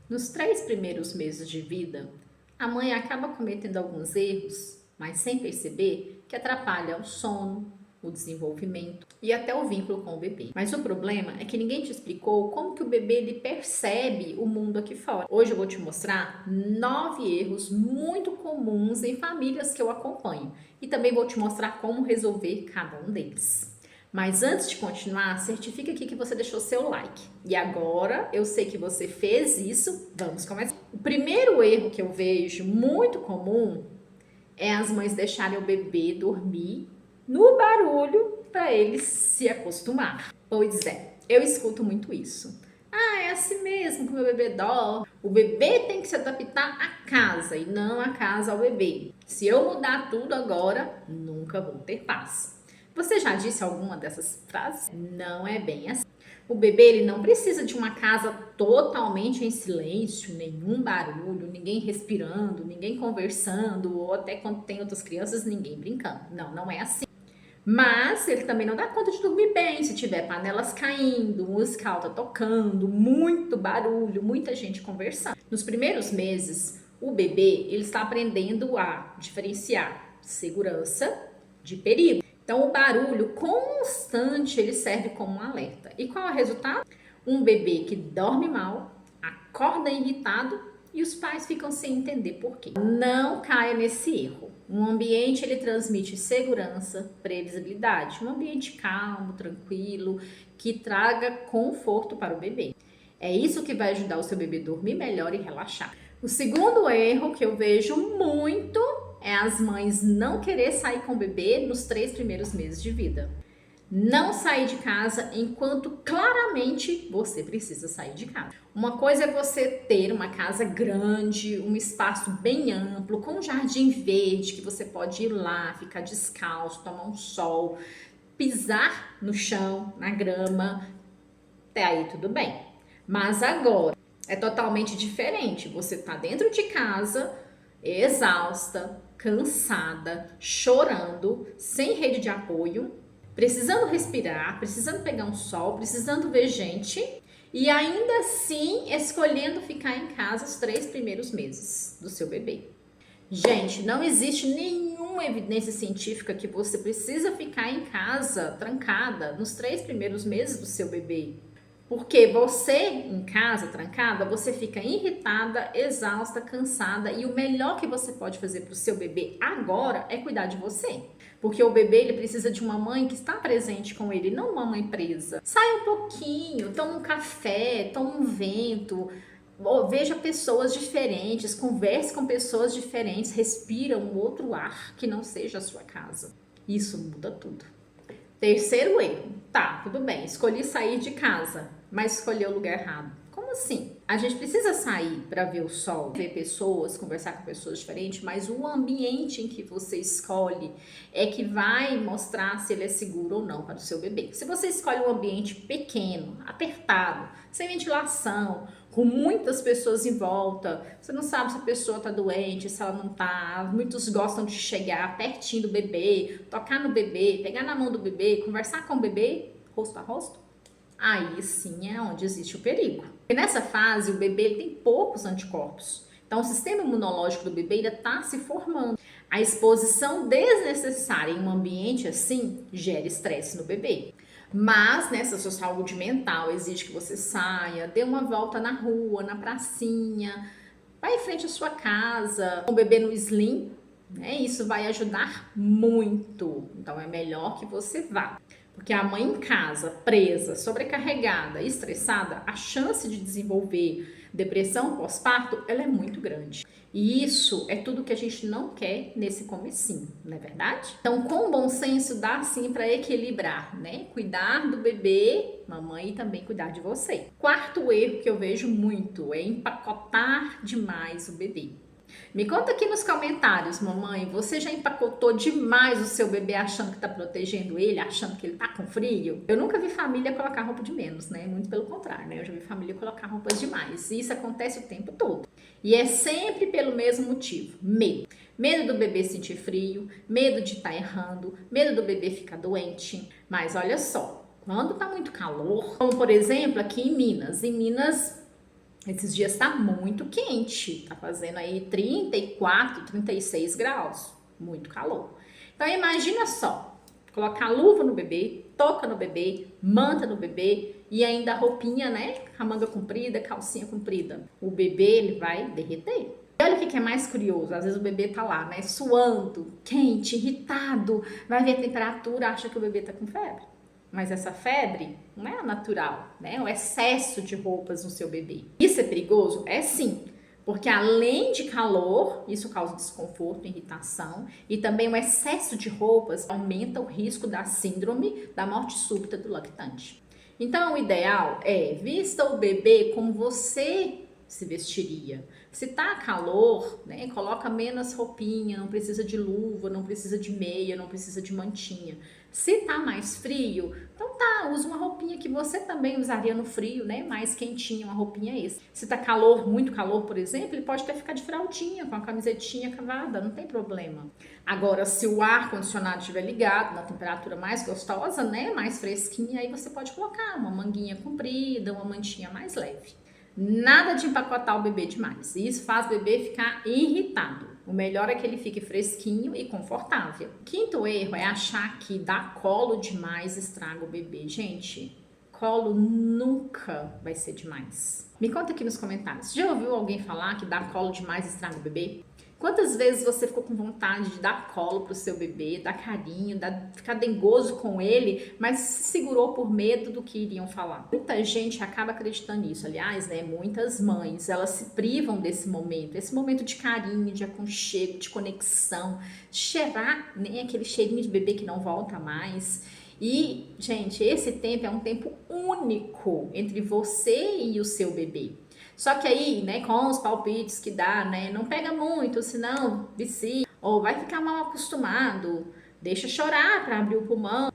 Nos 3 primeiros meses de vida, a mãe acaba cometendo alguns erros, mas sem perceber, que atrapalha o sono, o desenvolvimento e até o vínculo com o bebê. Mas o problema é que ninguém te explicou como que o bebê ele percebe o mundo aqui fora. Hoje eu vou te mostrar 9 erros muito comuns em famílias que eu acompanho e também vou te mostrar como resolver cada um deles. Mas antes de continuar, certifica aqui que você deixou seu like. E agora, eu sei que você fez isso, vamos começar. O primeiro erro que eu vejo muito comum é as mães deixarem o bebê dormir no barulho para ele se acostumar. Pois é, eu escuto muito isso. Ah, é assim mesmo que o meu bebê dorme. O bebê tem que se adaptar à casa e não a casa ao bebê. Se eu mudar tudo agora, nunca vou ter paz. Você já disse alguma dessas frases? Não é bem assim. O bebê ele não precisa de uma casa totalmente em silêncio, nenhum barulho, ninguém respirando, ninguém conversando, ou até quando tem outras crianças, ninguém brincando. Não, não é assim. Mas ele também não dá conta de dormir bem se tiver panelas caindo, música alta tocando, muito barulho, muita gente conversando. Nos primeiros meses, o bebê ele está aprendendo a diferenciar segurança de perigo. Então, o barulho constante ele serve como um alerta. E qual é o resultado? Um bebê que dorme mal, acorda irritado e os pais ficam sem entender por quê. Não caia nesse erro. Um ambiente ele transmite segurança, previsibilidade. Um ambiente calmo, tranquilo, que traga conforto para o bebê. É isso que vai ajudar o seu bebê a dormir melhor e relaxar. O segundo erro que eu vejo muito é as mães não querer sair com o bebê nos 3 primeiros meses de vida. Não sair de casa enquanto claramente você precisa sair de casa. Uma coisa é você ter uma casa grande, um espaço bem amplo, com um jardim verde que você pode ir lá, ficar descalço, tomar um sol, pisar no chão, na grama, até aí tudo bem. Mas agora é totalmente diferente. Você tá dentro de casa, exausta, cansada, chorando, sem rede de apoio, precisando respirar, precisando pegar um sol, precisando ver gente e ainda assim escolhendo ficar em casa os 3 primeiros meses do seu bebê. Gente, não existe nenhuma evidência científica que você precisa ficar em casa trancada nos 3 primeiros meses do seu bebê. Porque você em casa trancada, você fica irritada, exausta, cansada e o melhor que você pode fazer para o seu bebê agora é cuidar de você. Porque o bebê ele precisa de uma mãe que está presente com ele, não uma mãe presa. Sai um pouquinho, toma um café, toma um vento, veja pessoas diferentes, converse com pessoas diferentes, respira um outro ar que não seja a sua casa. Isso muda tudo. Terceiro erro. Tá, tudo bem, escolhi sair de casa, mas escolhi o lugar errado. Como assim? A gente precisa sair para ver o sol, ver pessoas, conversar com pessoas diferentes, mas o ambiente em que você escolhe é que vai mostrar se ele é seguro ou não para o seu bebê. Se você escolhe um ambiente pequeno, apertado, sem ventilação, com muitas pessoas em volta, você não sabe se a pessoa tá doente, se ela não tá. Muitos gostam de chegar pertinho do bebê, tocar no bebê, pegar na mão do bebê, conversar com o bebê, rosto a rosto. Aí sim é onde existe o perigo. E nessa fase o bebê ele tem poucos anticorpos. Então o sistema imunológico do bebê ainda está se formando. A exposição desnecessária em um ambiente assim gera estresse no bebê. Mas nessa sua saúde mental exige que você saia, dê uma volta na rua, na pracinha, vá em frente à sua casa, com o bebê no sling, né? Isso vai ajudar muito. Então é melhor que você vá. Porque a mãe em casa, presa, sobrecarregada, estressada, a chance de desenvolver depressão pós-parto, ela é muito grande. E isso é tudo que a gente não quer nesse comecinho, não é verdade? Então, com bom senso, dá sim para equilibrar, né? Cuidar do bebê, mamãe, e também cuidar de você. Quarto erro que eu vejo muito é empacotar demais o bebê. Me conta aqui nos comentários, mamãe, você já empacotou demais o seu bebê achando que tá protegendo ele, achando que ele tá com frio? Eu nunca vi família colocar roupa de menos, né? Muito pelo contrário, né? Eu já vi família colocar roupas demais. E isso acontece o tempo todo. E é sempre pelo mesmo motivo, medo. Medo do bebê sentir frio, medo de estar errando, medo do bebê ficar doente. Mas olha só, quando tá muito calor, como por exemplo aqui em Minas Esses dias tá muito quente, tá fazendo aí 34, 36 graus, muito calor. Então imagina só, colocar luva no bebê, touca no bebê, manta no bebê e ainda a roupinha, né, a manga comprida, calcinha comprida. O bebê, ele vai derreter. E olha o que é mais curioso, às vezes o bebê tá lá, né, suando, quente, irritado, vai ver a temperatura, acha que o bebê tá com febre. Mas essa febre não é a natural, né? O excesso de roupas no seu bebê. Isso é perigoso? É sim. Porque além de calor, isso causa desconforto, irritação, e também o excesso de roupas aumenta o risco da síndrome da morte súbita do lactante. Então, o ideal é vista o bebê como você se vestiria. Se tá calor, né, coloca menos roupinha, não precisa de luva, não precisa de meia, não precisa de mantinha. Se tá mais frio, então tá, usa uma roupinha que você também usaria no frio, né, mais quentinha, uma roupinha extra. Se tá calor, muito calor, por exemplo, ele pode até ficar de fraldinha, com a camisetinha cavada, não tem problema. Agora, se o ar condicionado estiver ligado, na temperatura mais gostosa, né, mais fresquinha, aí você pode colocar uma manguinha comprida, uma mantinha mais leve. Nada de empacotar o bebê demais. Isso faz o bebê ficar irritado. O melhor é que ele fique fresquinho e confortável. Quinto erro é achar que dar colo demais estraga o bebê. Gente, colo nunca vai ser demais. Me conta aqui nos comentários. Já ouviu alguém falar que dar colo demais estraga o bebê? Quantas vezes você ficou com vontade de dar colo pro seu bebê, dar carinho, ficar dengoso com ele, mas se segurou por medo do que iriam falar? Muita gente acaba acreditando nisso. Aliás, né, muitas mães, elas se privam desse momento, esse momento de carinho, de aconchego, de conexão, de cheirar, né, aquele cheirinho de bebê que não volta mais. E, gente, esse tempo é um tempo único entre você e o seu bebê. Só que aí, né, com os palpites que dá, né, não pega muito, senão vicia, ou vai ficar mal acostumado, deixa chorar para abrir o pulmão.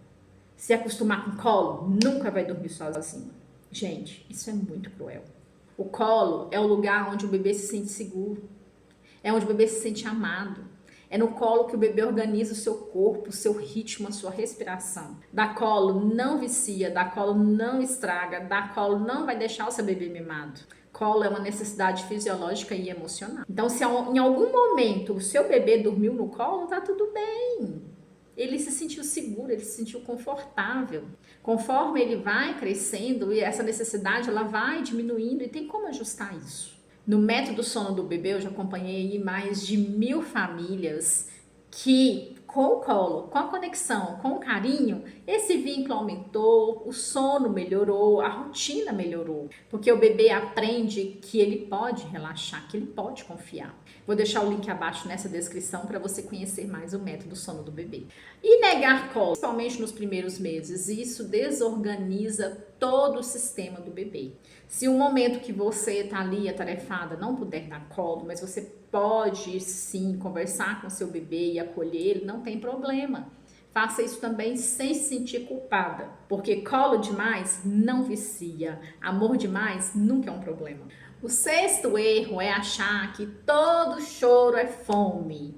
Se acostumar com colo, nunca vai dormir sozinho. Gente, isso é muito cruel. O colo é o lugar onde o bebê se sente seguro, é onde o bebê se sente amado. É no colo que o bebê organiza o seu corpo, o seu ritmo, a sua respiração. Dar colo não vicia, dar colo não estraga, dar colo não vai deixar o seu bebê mimado. Colo é uma necessidade fisiológica e emocional. Então, se em algum momento o seu bebê dormiu no colo, tá tudo bem. Ele se sentiu seguro, ele se sentiu confortável. Conforme ele vai crescendo, e essa necessidade ela vai diminuindo, e tem como ajustar isso. No método sono do bebê, eu já acompanhei mais de 1000 famílias que, com o colo, com a conexão, com o carinho, esse vínculo aumentou, o sono melhorou, a rotina melhorou, porque o bebê aprende que ele pode relaxar, que ele pode confiar. Vou deixar o link abaixo nessa descrição para você conhecer mais o método sono do bebê. E negar colo, principalmente nos primeiros meses, isso desorganiza todo o sistema do bebê. Se um momento que você está ali atarefada não puder dar colo, mas você pode sim conversar com seu bebê e acolher ele, não tem problema. Faça isso também sem se sentir culpada, porque colo demais não vicia, amor demais nunca é um problema. O sexto erro é achar que todo choro é fome.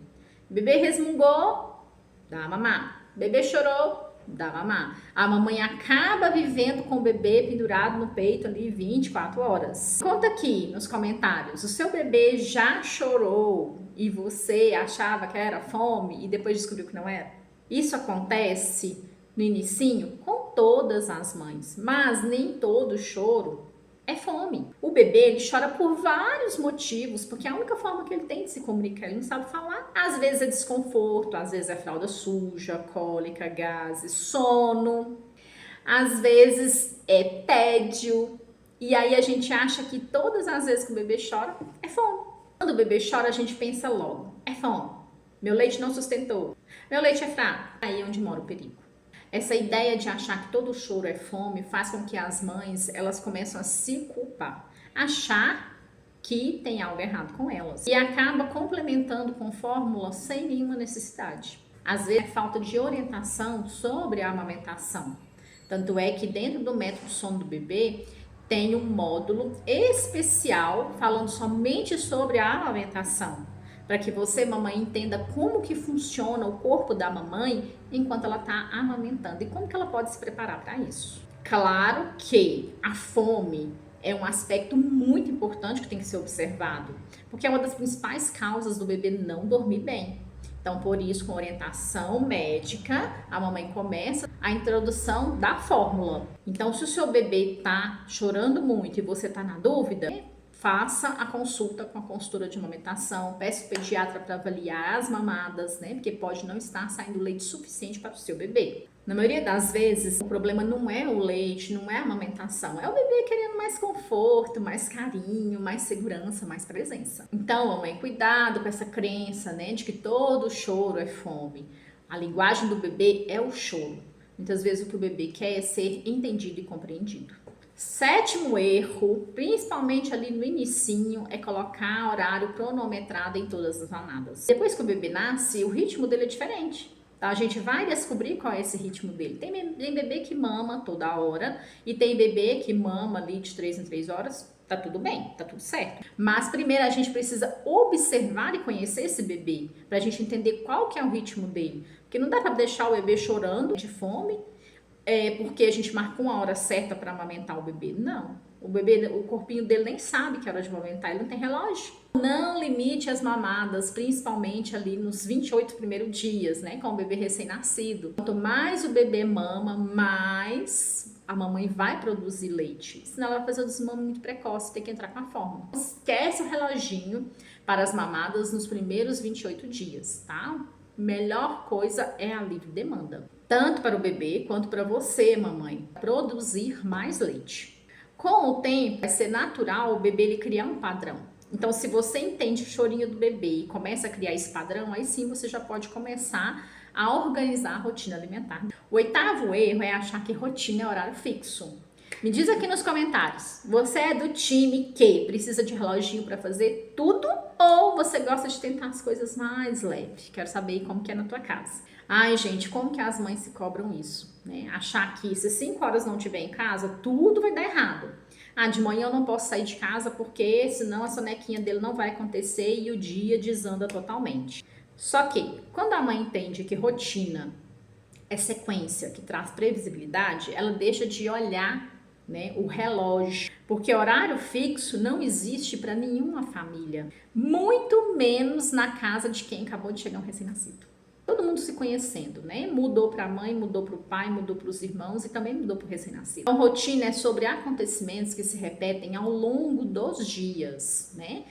Bebê resmungou, dá mamar. Bebê chorou, dá mamar. A mamãe acaba vivendo com o bebê pendurado no peito ali 24 horas. Conta aqui nos comentários, o seu bebê já chorou e você achava que era fome e depois descobriu que não era? Isso acontece no inicinho com todas as mães, mas nem todo choro é fome. O bebê, ele chora por vários motivos, porque é a única forma que ele tem de se comunicar, ele não sabe falar. Às vezes é desconforto, às vezes é fralda suja, cólica, gases, sono. Às vezes é tédio. E aí a gente acha que todas as vezes que o bebê chora, é fome. Quando o bebê chora, a gente pensa logo, é fome. Meu leite não sustentou. Meu leite é fraco. Aí é onde mora o perigo. Essa ideia de achar que todo choro é fome faz com que as mães, elas começam a se culpar, achar que tem algo errado com elas e acaba complementando com fórmula sem nenhuma necessidade. Às vezes é falta de orientação sobre a amamentação. Tanto é que dentro do método sono do bebê tem um módulo especial falando somente sobre a amamentação, para que você, mamãe, entenda como que funciona o corpo da mamãe enquanto ela está amamentando e como que ela pode se preparar para isso. Claro que a fome é um aspecto muito importante que tem que ser observado, porque é uma das principais causas do bebê não dormir bem. Então, por isso, com orientação médica, a mamãe começa a introdução da fórmula. Então, se o seu bebê está chorando muito e você está na dúvida, faça a consulta com a consultora de amamentação, peça o pediatra para avaliar as mamadas, né? Porque pode não estar saindo leite suficiente para o seu bebê. Na maioria das vezes, o problema não é o leite, não é a amamentação, é o bebê querendo mais conforto, mais carinho, mais segurança, mais presença. Então, mamãe, cuidado com essa crença, né, de que todo choro é fome. A linguagem do bebê é o choro. Muitas vezes o que o bebê quer é ser entendido e compreendido. Sétimo erro, principalmente ali no inicinho, é colocar horário cronometrado em todas as mamadas. Depois que o bebê nasce, o ritmo dele é diferente. Tá? A gente vai descobrir qual é esse ritmo dele. Tem bebê que mama toda hora e tem bebê que mama ali de 3 em 3 horas. Tá tudo bem, tá tudo certo. Mas primeiro a gente precisa observar e conhecer esse bebê pra gente entender qual que é o ritmo dele. Porque não dá pra deixar o bebê chorando de fome porque a gente marcou uma hora certa para amamentar o bebê. Não. O bebê, o corpinho dele nem sabe que é hora de amamentar, ele não tem relógio. Não limite as mamadas, principalmente ali nos 28 primeiros dias, né, com o bebê recém-nascido. Quanto mais o bebê mama, mais a mamãe vai produzir leite. Senão ela vai fazer o desmame muito precoce, tem que entrar com a fórmula. Esquece o reloginho para as mamadas nos primeiros 28 dias, tá? Melhor coisa é a livre demanda, tanto para o bebê quanto para você, mamãe, produzir mais leite. Com o tempo, vai ser natural o bebê ele criar um padrão. Então, se você entende o chorinho do bebê e começa a criar esse padrão, aí sim você já pode começar a organizar a rotina alimentar. O oitavo erro é achar que rotina é horário fixo. Me diz aqui nos comentários, você é do time que precisa de reloginho para fazer tudo ou você gosta de tentar as coisas mais leves? Quero saber como que é na tua casa. Ai, gente, como que as mães se cobram isso, né? Achar que se 5 horas não estiver em casa, tudo vai dar errado. Ah, de manhã eu não posso sair de casa porque senão a sonequinha dele não vai acontecer e o dia desanda totalmente. Só que, quando a mãe entende que rotina é sequência, que traz previsibilidade, ela deixa de olhar, né, o relógio, porque horário fixo não existe para nenhuma família, muito menos na casa de quem acabou de chegar um recém-nascido. Todo mundo se conhecendo, né? Mudou para a mãe, mudou para o pai, mudou para os irmãos e também mudou para o recém-nascido. Então, rotina é sobre acontecimentos que se repetem ao longo dos dias, né?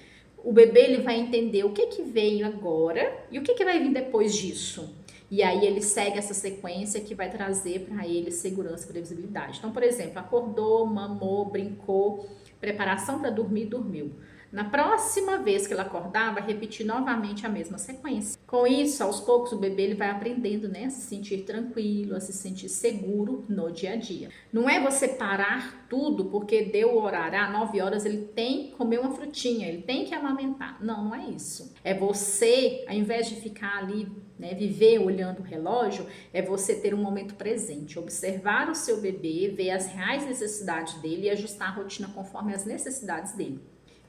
O bebê ele vai entender o que veio agora e o que vai vir depois disso. E aí ele segue essa sequência que vai trazer para ele segurança e previsibilidade. Então, por exemplo, acordou, mamou, brincou, preparação para dormir, dormiu. Na próxima vez que ele acordar, vai repetir novamente a mesma sequência. Com isso, aos poucos, o bebê ele vai aprendendo, né, a se sentir tranquilo, a se sentir seguro no dia a dia. Não é você parar tudo porque deu o horário, 9 horas ele tem que comer uma frutinha, ele tem que amamentar. Não, não é isso. É você, ao invés de ficar ali, né, viver olhando o relógio, é você ter um momento presente, observar o seu bebê, ver as reais necessidades dele e ajustar a rotina conforme as necessidades dele.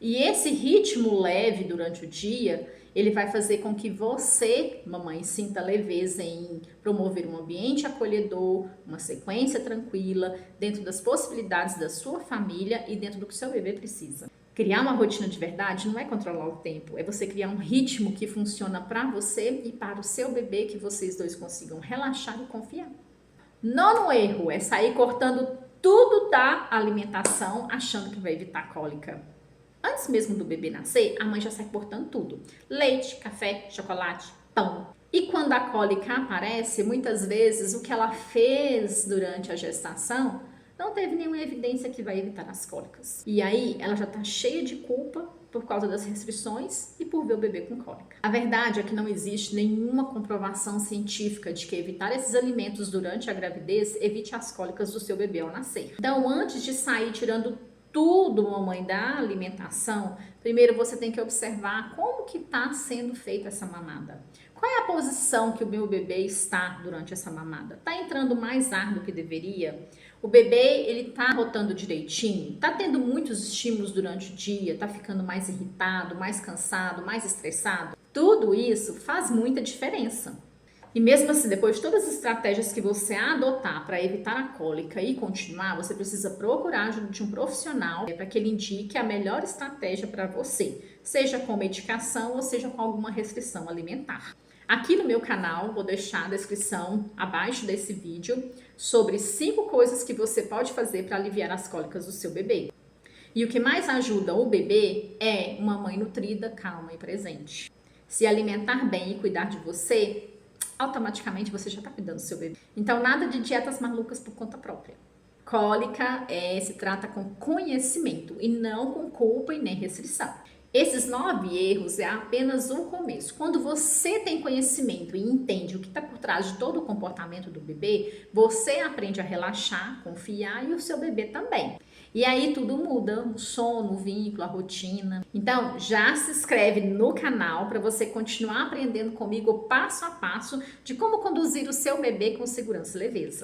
E esse ritmo leve durante o dia, ele vai fazer com que você, mamãe, sinta leveza em promover um ambiente acolhedor, uma sequência tranquila, dentro das possibilidades da sua família e dentro do que o seu bebê precisa. Criar uma rotina de verdade não é controlar o tempo, é você criar um ritmo que funciona para você e para o seu bebê, que vocês dois consigam relaxar e confiar. Nono erro é sair cortando tudo da alimentação achando que vai evitar cólica. Antes mesmo do bebê nascer, a mãe já sai cortando tudo. Leite, café, chocolate, pão. E quando a cólica aparece, muitas vezes o que ela fez durante a gestação não teve nenhuma evidência que vai evitar as cólicas. E aí ela já está cheia de culpa por causa das restrições e por ver o bebê com cólica. A verdade é que não existe nenhuma comprovação científica de que evitar esses alimentos durante a gravidez evite as cólicas do seu bebê ao nascer. Então, antes de sair tirando tudo, mamãe, da alimentação, primeiro você tem que observar como que está sendo feita essa mamada. Qual é a posição que o meu bebê está durante essa mamada? Está entrando mais ar do que deveria? O bebê, ele está rotando direitinho? Está tendo muitos estímulos durante o dia? Está ficando mais irritado, mais cansado, mais estressado? Tudo isso faz muita diferença. E mesmo assim, depois de todas as estratégias que você adotar para evitar a cólica e continuar, você precisa procurar a ajuda de um profissional para que ele indique a melhor estratégia para você, seja com medicação ou seja com alguma restrição alimentar. Aqui no meu canal, vou deixar a descrição abaixo desse vídeo sobre 5 coisas que você pode fazer para aliviar as cólicas do seu bebê. E o que mais ajuda o bebê é uma mãe nutrida, calma e presente. Se alimentar bem e cuidar de você, automaticamente você já está cuidando do seu bebê. Então, nada de dietas malucas por conta própria. Cólica se trata com conhecimento e não com culpa e nem restrição. Esses 9 erros é apenas o começo. Quando você tem conhecimento e entende o que está por trás de todo o comportamento do bebê, você aprende a relaxar, confiar e o seu bebê também. E aí tudo muda, o sono, o vínculo, a rotina. Então, já se inscreve no canal para você continuar aprendendo comigo passo a passo de como conduzir o seu bebê com segurança e leveza.